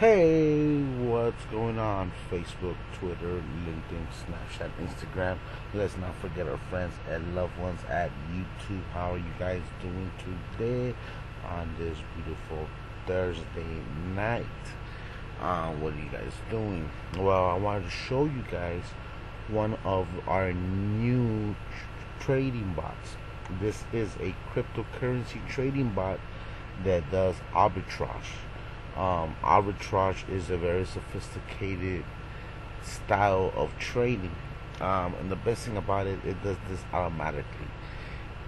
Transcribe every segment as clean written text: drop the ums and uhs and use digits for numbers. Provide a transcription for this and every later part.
Hey, what's going on? Facebook, Twitter, LinkedIn, Snapchat, Instagram. Let's not forget our friends and loved ones at YouTube. How are you guys doing today on this beautiful Thursday night? What are you guys doing? Well, I wanted to show you guys one of our new trading bots. This is a cryptocurrency trading bot that does arbitrage. Arbitrage is a very sophisticated style of trading, and the best thing about it, it does this automatically.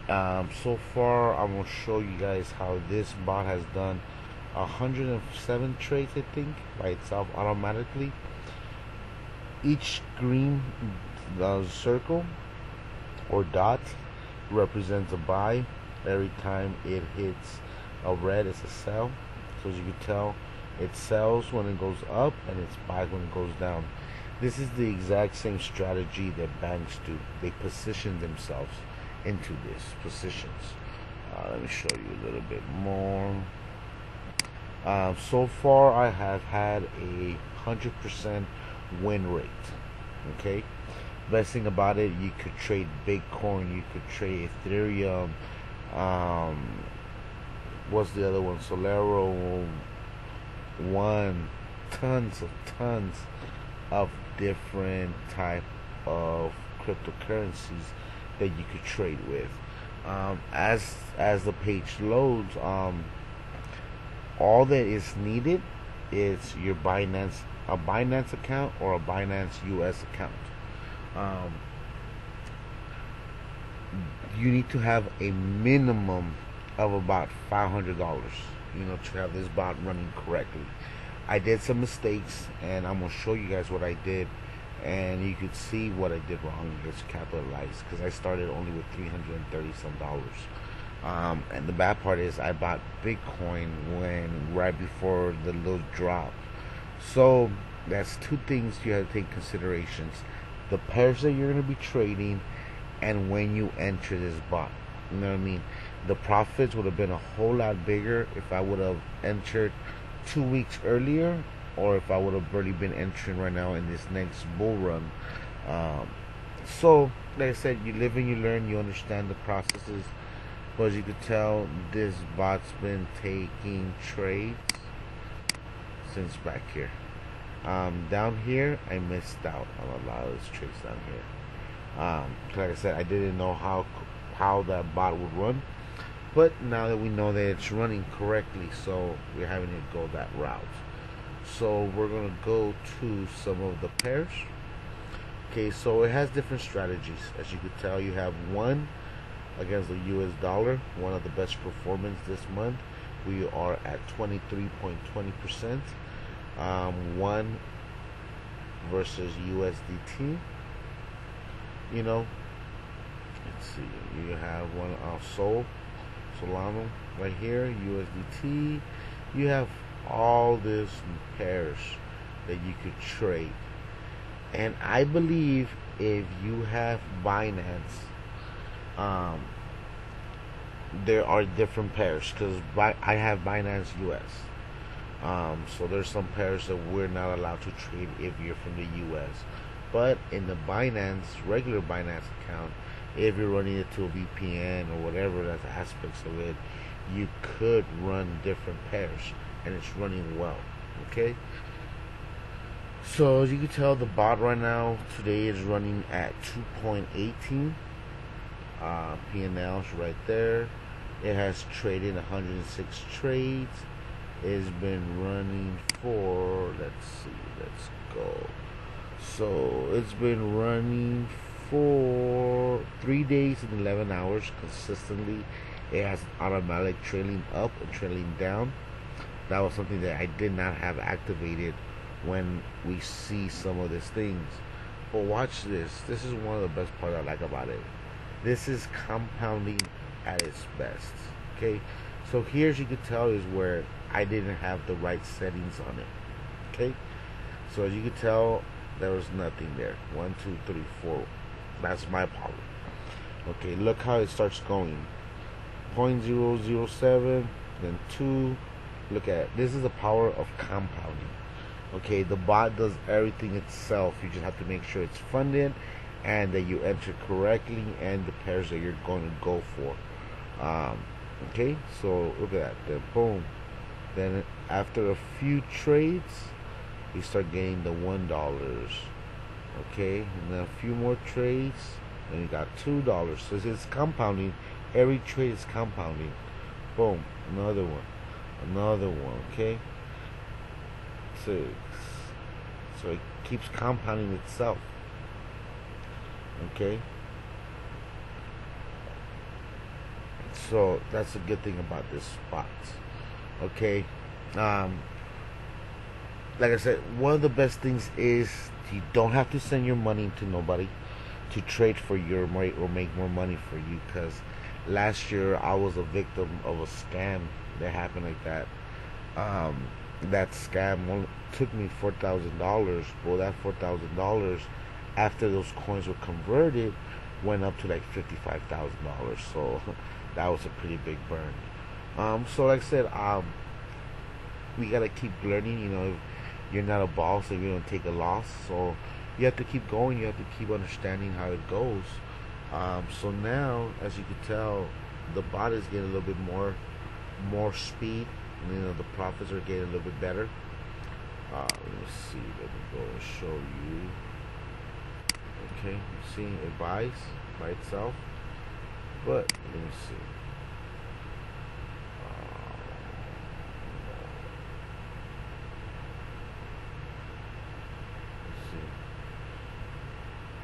So far, I'm gonna show you guys how this bot has done 107 trades, I think, by itself automatically. Each green circle or dot represents a buy. Every time it hits a red, it's a sell. So as you can tell, it sells when it goes up and it's buys when it goes down. This is the exact same strategy that banks do. They position themselves into these positions. Let me show you a little bit more. So far, I have had a 100% win rate. Okay, best thing about it, you could trade Bitcoin, you could trade Ethereum. What's the other one? Solero. Tons of different type of cryptocurrencies that you could trade with. As the page loads, all that is needed is your a Binance account or a Binance US account. You need to have a minimum of about $500, to have this bot running correctly. I did some mistakes, and I'm gonna show you guys what I did, and you could see what I did wrong. It's capitalized because I started only with $330 some. And the bad part is I bought Bitcoin right before the little drop. So that's two things you have to take considerations: the pairs that you're gonna be trading, and when you enter this bot. You know what I mean? The profits would have been a whole lot bigger if I would have entered 2 weeks earlier, or if I would have already been entering right now in this next bull run. So, like I said, you live and you learn, you understand the processes. But as you can tell, this bot's been taking trades since back here. Down here, I missed out on a lot of these trades down here. Like I said, I didn't know how that bot would run. But now that we know that it's running correctly, so we're having it go that route. So we're going to go to some of the pairs. Okay, so it has different strategies. As you can tell, you have one against the US dollar, one of the best performance this month. We are at 23.20%. One versus USDT. Let's see. You have one Solano right here, USDT. You have all these pairs that you could trade, and I believe if you have Binance, there are different pairs because I have Binance US. So there's some pairs that we're not allowed to trade if you're from the US. But in the regular Binance account, if you're running it to a VPN or whatever that's aspects of it, you could run different pairs, and it's running well. Okay, so as you can tell, the bot right now today is running at 2.18. P&L's right there. It has traded 106 trades. It's been running for, let's go. So it's been running for 3 days and 11 hours consistently. It has automatic trailing up and trailing down. That was something that I did not have activated when we see some of these things. But watch this. This is one of the best parts I like about it. This is compounding at its best. Okay, so here, as you can tell, is where I didn't have the right settings on it. Okay, so as you can tell, there was nothing there. 1, 2, 3, 4. That's my power. Okay, look how it starts going. 0.007, then 2. Look at it. This is the power of compounding. Okay, the bot does everything itself. You just have to make sure it's funded and that you enter correctly and the pairs that you're going to go for. Okay, so look at that. Then boom. Then after a few trades, you start getting the $1. Okay, and then a few more trades, then you got $2. So it's compounding. Every trade is compounding. Boom, another one. Okay, so it keeps compounding itself. Okay, so that's a good thing about this spot. Okay, like I said, one of the best things is you don't have to send your money to nobody to trade for your money or make more money for you. Because last year I was a victim of a scam that happened like that. That scam took me $4,000. Well, that $4,000 after those coins were converted went up to like $55,000. So that was a pretty big burn. So like I said, we gotta keep learning. You know, you're not a boss if you don't take a loss, so you have to keep going. You have to keep understanding how it goes. So now, as you can tell, the bot is getting a little bit more speed. You know, the profits are getting a little bit better. Let me see. Let me go and show you. Okay, you see it buys by itself, but let me see.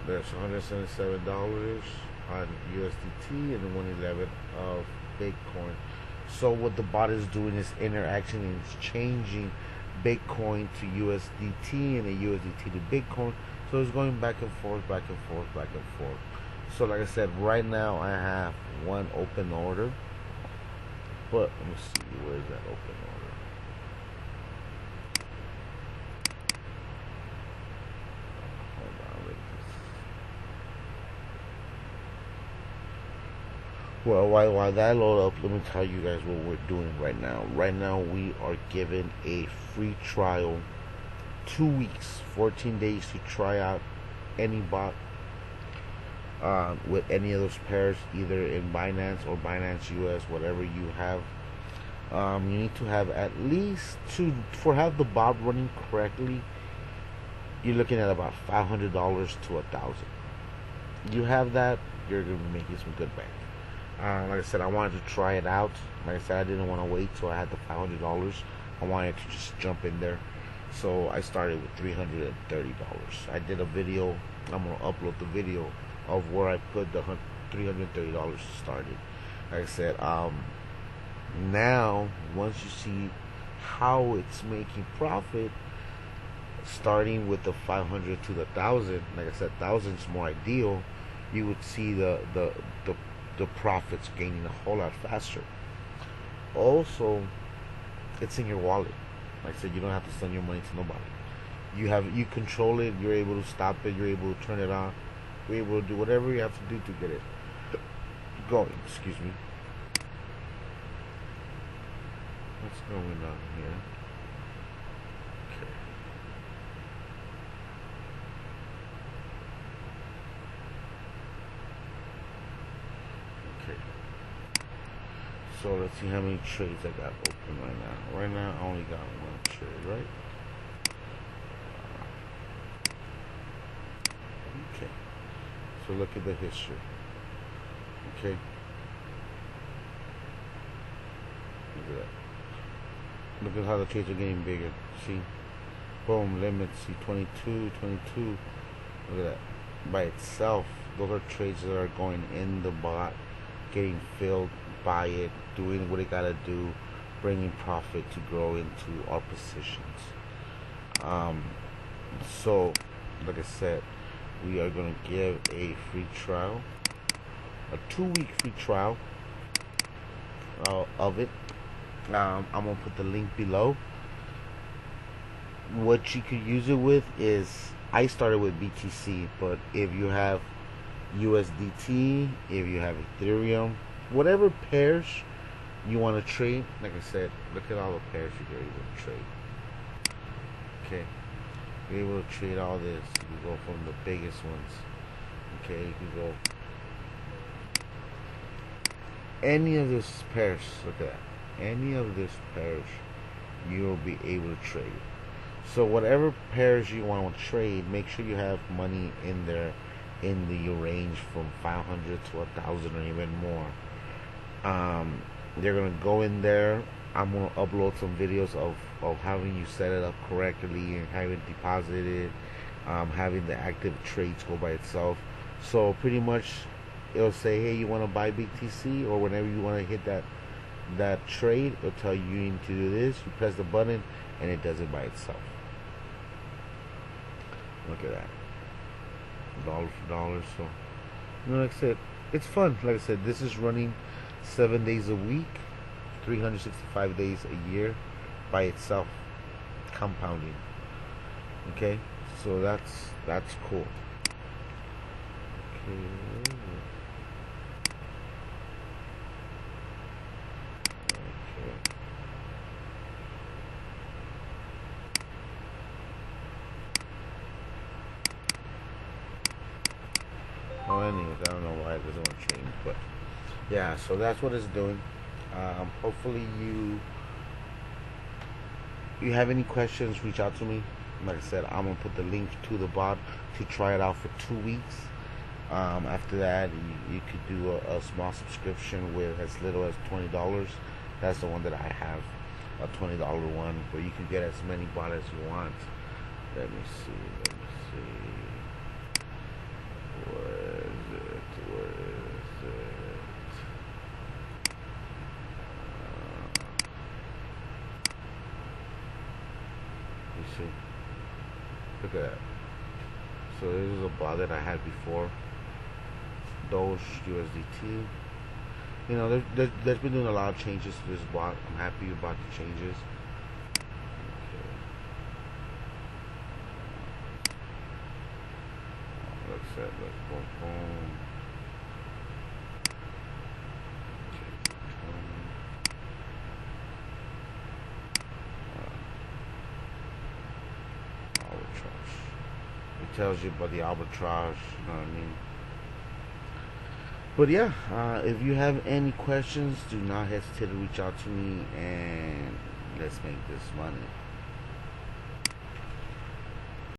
That's $177 on USDT and the 111 of Bitcoin. So what the bot is doing is interaction and it's changing Bitcoin to USDT and the USDT to Bitcoin. So it's going back and forth, back and forth, back and forth. So like I said, right now I have one open order. But let me see, where is that open order? Well, while that load up, let me tell you guys what we're doing right now. Right now, we are given a free trial, 2 weeks, 14 days to try out any bot with any of those pairs, either in Binance or Binance US, whatever you have. You need to have at least have the bot running correctly. You're looking at about $500 to $1,000. You have that, you're gonna be making some good bank. Like I said, I wanted to try it out. Like I said, I didn't want to wait till I had the $500. I wanted to just jump in there. So I started with $330. I did a video. I'm going to upload the video of where I put the $330 started. Like I said, now, once you see how it's making profit, starting with the 500 to the 1,000, like I said, 1,000 is more ideal. You would see the profits gaining a whole lot faster. Also, it's in your wallet. Like I said, you don't have to send your money to nobody. You control it. You're able to stop it. You're able to turn it on. You're able to do whatever you have to do to get it going. Excuse me. What's going on here? Okay. So let's see how many trades I got open right now. Right now I only got one trade, right? Okay. So look at the history. Okay. Look at that. Look at how the trades are getting bigger. See? Boom, limits. See, 22, 22. Look at that. By itself, those are trades that are going in the bot, getting filled by it, doing what it gotta do, bringing profit to grow into our positions. So, like I said, we are gonna give a free trial, a 2-week free trial of it. I'm gonna put the link below. What you could use it with is, I started with BTC, but if you have USDT, if you have Ethereum, whatever pairs you want to trade, like I said, look at all the pairs you're able to trade. Okay. Be able to trade all this. You can go from the biggest ones. Okay, you can go any of this pairs. Look at that. Any of this pairs, you'll be able to trade. So whatever pairs you want to trade, make sure you have money in there in the range from 500 to 1,000 or even more. They're gonna go in there. I'm gonna upload some videos of having you set it up correctly and having it deposited, having the active trades go by itself. So pretty much it'll say, hey, you want to buy BTC, or whenever you want to hit that trade, it'll tell you you need to do this. You press the button and it does it by itself. Look at that, dollar for dollar. So, you know, like I said, it's fun. Like I said, this is running 7 days a week, 365 days a year by itself, compounding. Okay, so that's cool. Okay. Well, anyways, I don't know why it doesn't want to change, but yeah, so that's what it's doing. Hopefully you have any questions, reach out to me. Like I said, I'm gonna put the link to the bot to try it out for 2 weeks. After that, you could do a small subscription with as little as $20. That's the one that I have, a $20 one, where you can get as many bots as you want. Let me see. Where is it? You see? Look at that. So this is a bot that I had before. Doge USDT. You know, there's been doing a lot of changes to this bot. I'm happy about the changes. Okay. Let's set, let's boom. Arbitrage. It tells you about the arbitrage, you know what I mean? But yeah, if you have any questions, do not hesitate to reach out to me, and let's make this money.